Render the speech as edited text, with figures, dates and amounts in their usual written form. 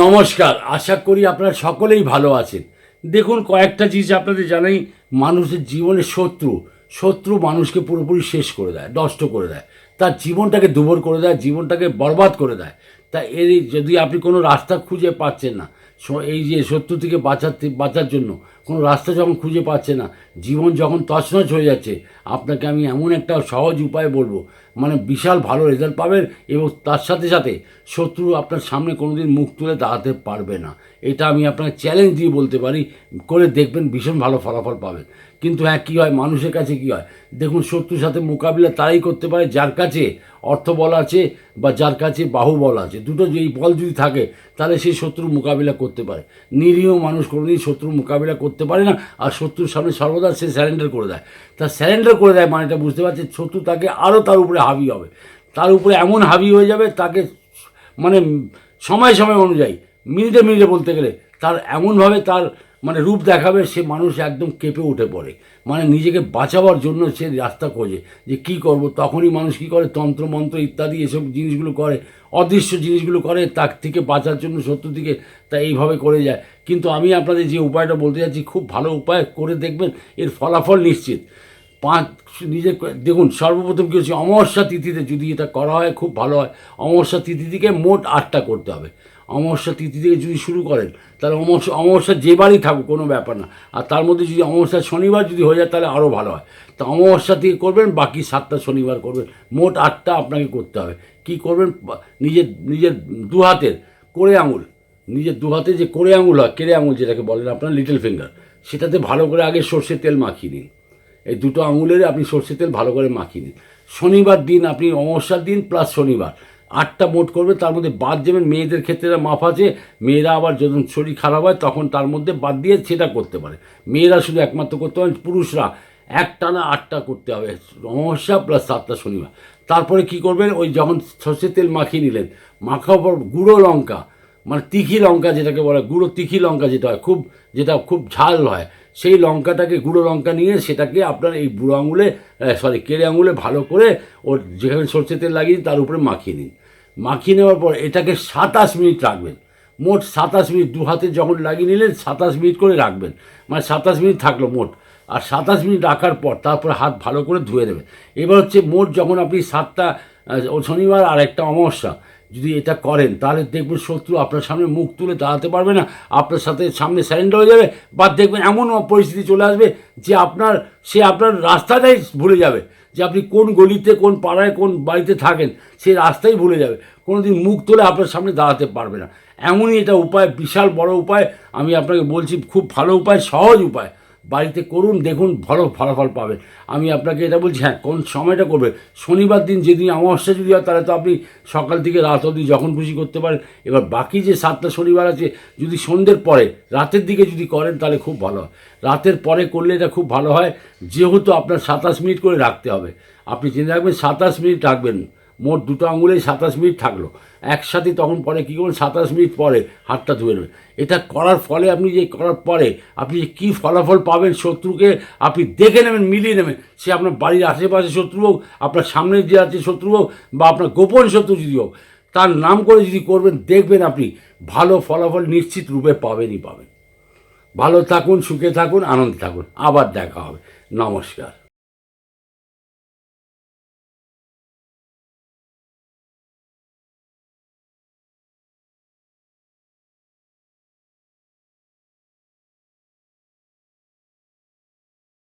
নমস্কার, আশা করি আপনারা সকলেই ভালো আছেন। দেখুন, কয়েকটা জিনিস আপনাদের জানাই। মানুষের জীবনে শত্রু মানুষকে পুরোপুরি শেষ করে দেয়, নষ্ট করে দেয়, তার জীবনটাকে দুর্বল করে দেয়, জীবনটাকে বরবাদ করে দেয়। তা এর যদি আপনি কোনো রাস্তা খুঁজে পাচ্ছেন না, এই যে শত্রু থেকে বাঁচার জন্য কোনো রাস্তা যখন খুঁজে পাচ্ছে না, জীবন যখন তছনছ হয়ে যাচ্ছে, আপনাকে আমি এমন একটা সহজ উপায় বলবো, মানে বিশাল ভালো রেজাল্ট পাবেন। এবং তার সাথে সাথে শত্রু আপনার সামনে কোনোদিন মুখ তুলে দাঁড়াতে পারবে না। এটা আমি আপনাকে চ্যালেঞ্জ দিয়ে বলতে পারি, করে দেখবেন, ভীষণ ভালো ফলাফল পাবেন। কিন্তু হ্যাঁ, কী হয় মানুষের কাছে, কী হয় দেখুন, শত্রুর সাথে মোকাবিলা তারাই করতে পারে যার কাছে অর্থ বল আছে বা যার কাছে বাহুবল আছে। দুটো যেই বল যদি থাকে তাহলে সেই শত্রুর মোকাবিলা করতে পারে। নিরীহ মানুষ কোনোদিন শত্রুর মোকাবিলা করতে পারে না, আর শত্রুর সামনে সর্বদা সে স্যারেন্ডার করে দেয়। তা স্যারেন্ডার করে দেয় মানেটা বুঝতে পারছে, শত্রু তাকে আরও তার উপরে হাবি হবে, তার উপরে এমন হাবি হয়ে যাবে, তাকে মানে সময় সময় অনুযায়ী, মিনিটে মিনিটে বলতে গেলে, তার এমনভাবে তার মানে রূপ দেখাবে, সে মানুষ একদম কেঁপে উঠে পড়ে। মানে নিজেকে বাঁচাবার জন্য সে রাস্তা খোঁজে যে কী করব। তখনই মানুষ কী করে, তন্ত্রমন্ত্র ইত্যাদি এসব জিনিসগুলো করে, অদৃশ্য জিনিসগুলো করে তার থেকে বাঁচার জন্য, শত্রু থেকে। তা এইভাবে করে যায়। কিন্তু আমি আপনাদের যে উপায়টা বলতে যাচ্ছি, খুব ভালো উপায়, করে দেখবেন, এর ফলাফল নিশ্চিত। নিজে দেখুন, সর্বপ্রথম কী হচ্ছে, অমাবস্যা তিথিতে যদি এটা করা হয় খুব ভালো হয়। অমাবস্যা তিথি থেকে মোট 8টা করতে হবে। অমাবস্যা তিথি থেকে যদি শুরু করেন, তাহলে অমাবস্যা যে বারই থাকুক কোনো ব্যাপার না। আর তার মধ্যে যদি অমাবস্যা শনিবার যদি হয়ে যায় তাহলে আরও ভালো হয়। তা অমাবস্যা থেকে করবেন, বাকি 7টা শনিবার করবেন, মোট 8টা আপনাকে করতে হবে। কি করবেন, নিজের নিজের দু হাতের কোড়ে আঙুল, নিজের দু হাতে যে কোড়ে আঙুল হয়, কেড়ে আঙুল যেটাকে বলেন আপনার, লিটল ফিঙ্গার, সেটাতে ভালো করে আগে সর্ষের তেল মাখিয়ে নিন। এই দুটো আঙুলের আপনি সর্ষের তেল ভালো করে মাখিয়ে নিন। শনিবার দিন, আপনি অমাবস্যার দিন প্লাস শনিবার 8টা মোট করবে। তার মধ্যে বাদ যাবেন, মেয়েদের ক্ষেত্রে মাপ আছে, মেয়েরা আবার যখন শরীর খারাপ হয় তখন তার মধ্যে বাদ দিয়ে সেটা করতে পারে। মেয়েরা শুধু একমাত্র করতে পারেন, পুরুষরা একটানা 8টা করতে হবে, অমাবস্যা প্লাস 7টা শনিবার। তারপরে কি করবেন, ওই যখন সর্ষের তেল মাখিয়ে নিলেন, মাখার পর গুঁড়ো লঙ্কা, মানে তিখি লঙ্কা যেটাকে বলে, গুঁড়ো তিখি লঙ্কা যেটা হয়, যেটা খুব ঝাল হয়, সেই লঙ্কাটাকে, গুঁড়ো লঙ্কা নিয়ে সেটাকে আপনার এই বুড়ো আঙুলে, কেড়ে আঙুলে ভালো করে ওর যেখানে সর্ষে তেল লাগিয়ে তার উপরে মাখিয়ে নিন। মাখিয়ে নেওয়ার পর এটাকে 27 মিনিট রাখবেন। মোট 27 মিনিট, দু হাতে যখন লাগিয়ে নিলেন 27 মিনিট করে রাখবেন, মানে 27 মিনিট থাকলো মোট। আর 27 মিনিট রাখার পর তারপর হাত ভালো করে ধুয়ে নেবেন। এবার হচ্ছে মোট যখন আপনি 7টা শনিবার আর একটা অমাবস্যা যদি এটা করেন, তাহলে দেখবেন শত্রু আপনার সামনে মুখ তুলে দাঁড়াতে পারবে না, আপনার সাথে সামনে স্যারেন্ডার হয়ে যাবে। বা দেখবেন এমন পরিস্থিতি চলে আসবে যে সে আপনার রাস্তাটাই ভুলে যাবে, যে আপনি কোন গলিতে, কোন পাড়ায়, কোন বাড়িতে থাকেন, সেই রাস্তাই ভুলে যাবে, কোনো দিন মুখ তুলে আপনার সামনে দাঁড়াতে পারবে না। এমনই এটা উপায়, বিশাল বড় উপায়। আমি আপনাকে বলছি, খুব ভালো উপায়, সহজ উপায়, বাড়িতে করুন, দেখুন ভালো ফলাফল পাবেন। আমি আপনাকে এটা বলছি, হ্যাঁ, কোন সময়টা করবে, শনিবার দিন, যেদিন অমাবস্যা যদি হয় তাহলে তো আপনি সকাল থেকে রাত অবধি যখন খুশি করতে পারেন। এবার বাকি যে 7টা শনিবার আছে, যদি সন্ধ্যের পরে, রাতের দিকে যদি করেন তাহলে খুব ভালো হয়। রাতের পরে করলে এটা খুব ভালো হয়, যেহেতু আপনার 27 মিনিট করে রাখতে হবে। আপনি জেনে রাখবেন 27 মিনিট রাখবেন, মোট দুটো আঙুলেই 27 মিনিট থাকলো একসাথে। তখন পরে কী করবেন, 27 মিনিট পরে হাতটা ধুয়ে নেবেন। এটা করার ফলে, আপনি যে করার পরে আপনি যে কী ফলাফল পাবেন, শত্রুকে আপনি দেখে নেবেন, মিলিয়ে নেবেন। সে আপনার বাড়ির আশেপাশে শত্রু হোক, আপনার সামনে যে আছে শত্রু হোক, বা আপনার গোপন শত্রু যদি হোক, তার নাম করে যদি করবেন, দেখবেন আপনি ভালো ফলাফল নিশ্চিত রূপে পাবেনই পাবেন। ভালো থাকুন, সুখে থাকুন, আনন্দে থাকুন। আবার দেখা হবে। নমস্কার।